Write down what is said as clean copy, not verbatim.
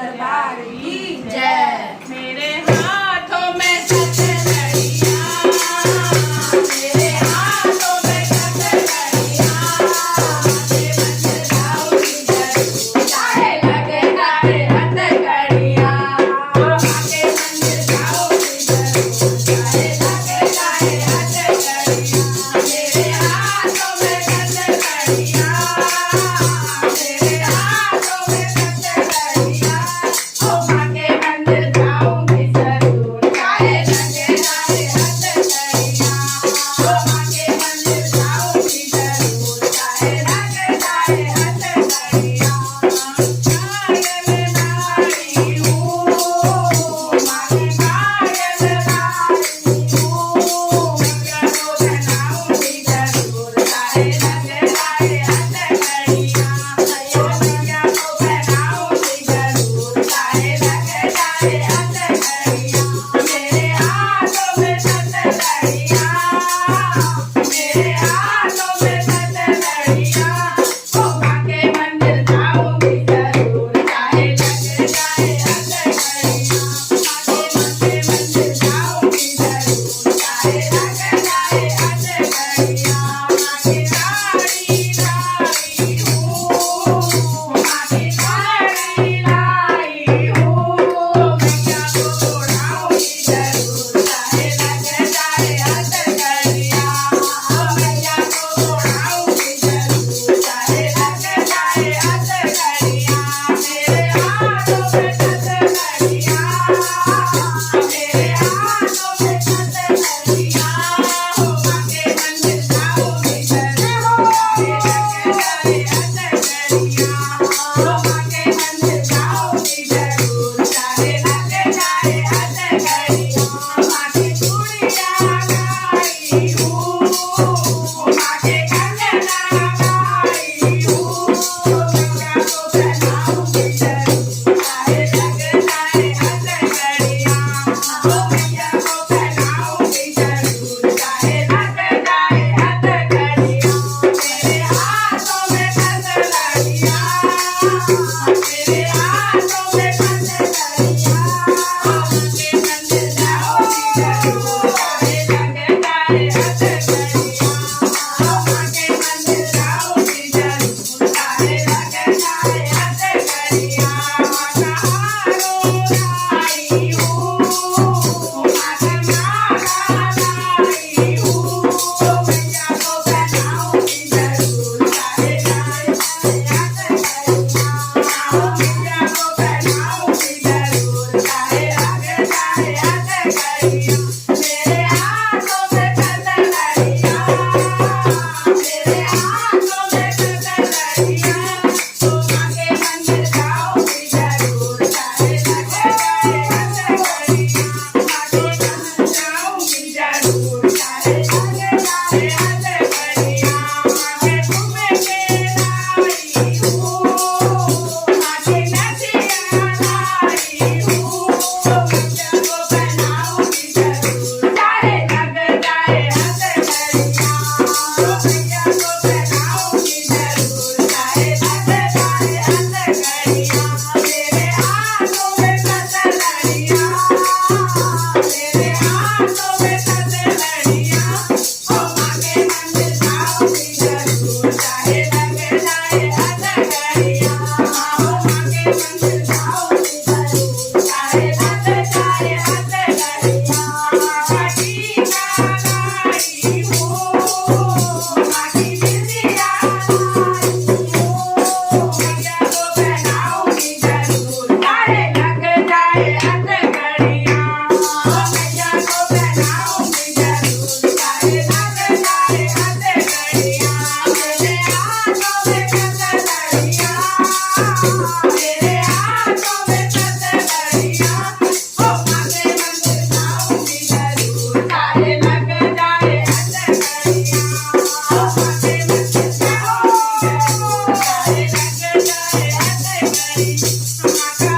दरबार की जय। मेरे हाथों में कटलरिया, मेरे हाथों में कटलरिया, आगे बन जाऊंगी जरूर, चाहे लगे जाए हथकड़िया, आगे बन जाऊंगी जरूर, चाहे लगे जाए हथकड़िया। मेरे हाथों में कटलरिया, मेरे हाथों में कटलरिया, ओ आगे बन जाऊंगी जरूर, चाहे लगे जाए हथकड़िया, ओ आगे बन जाऊंगी जरूर, चाहे लगे जाए हथकड़िया। कायल लाई हूँ, मांगे कायल लाई हूँ, मंगला को बनाऊंगी जरूर, चाहे लगे जाए हथकड़िया, ओ मंगला को बनाऊंगी जरूर, चाहे लगे जाए हथकड़िया। मेरे हाथों में कटलरिया, मेरे हाथों में कटलरिया, ओ आगे बन जाऊंगी जरूर, चाहे लगे जाए हथकड़िया, आगे बन जाऊंगी जरूर, चाहे लगे जाए हथकड़िया। आगे साड़ी लाई हूँ, आगे साड़ी लाई हूँ, मैया को उड़ाऊंगी जरूर, चाहे लगे जाए हथकड़िया, मैया को उड़ाऊंगी जरूर, चाहे लगे जाए हथकड़िया। मेरे हाथों में कटलरिया, मेरे हाथों में कटलरिया, ओ आगे बन जाऊंगी जरूर, चाहे लगे जाए हथकड़िया, ओ आगे बन जाऊंगी जरूर, चाहे लगे जाए हथकड़िया। आगे चूड़िया लाई हूँ, आगे कंगना लाई हूँ, गंगा को बनाऊंगी जरूर, चाहे लगे जाए हथकड़िया, ओ मैया को बनाऊंगी जरूर, चाहे लगे जाए हथकड़िया। मेरे हाथों में कटलरिया, मेरे हाथों में कटलरिया, आगे बन जाऊंगी जरूर, चाहे लगे जाए हथकड़िया, आगे बन जाऊंगी जरूर, चाहे लगे जाए हथकड़िया। कहारों लाई हूँ, माथे माला लाई हूँ, मैया को बनाऊंगी जरूर, चाहे लगे जाए हथकड़िया, मैया को बनाऊंगी जरूर, चाहे लगे जाए हथकड़िया। मेरे हाथों में कटलरिया, मेरे हाथों में कटलरिया, तो आगे बन जाऊंगी जरूर, चाहे लगे जाए हथकड़िया, आगे बन जाऊंगी जरूर, चाहे लगे जाए हथकड़िया। आगे घूमे के लाई हूँ, आगे नदिया लाई हूँ, मैया को बनाऊंगी जरूर, चाहे लगे जाए हथकड़िया, मैया को बनाऊंगी जरूर, चाहे लगे जाए हथकड़िया। मेरे हाथों में कटलरिया, मेरे हाथों में कटलरिया, ओ आगे बन जाऊंगी जरूर, चाहे लगे जाए हथकड़िया, आगे बन जाऊंगी जरूर, चाहे लगे जाए हथकड़िया। टीका लाई हूँ, आगे बिंदिया लाई हूँ, मैया को बनाऊंगी जरूर, चाहे लगे जाए हथकड़िया, मैया को बनाऊंगी जरूर, चाहे लगे जाए हथकड़िया। मेरे हाथों में कटलरिया, मेरे हाथों में कटलरिया, ओ आगे बन जाऊंगी जरूर, चाहे लगे जाए हथकड़िया, ओ आगे बन जाऊंगी जरूर, चाहे लगे जाए हथकड़िया।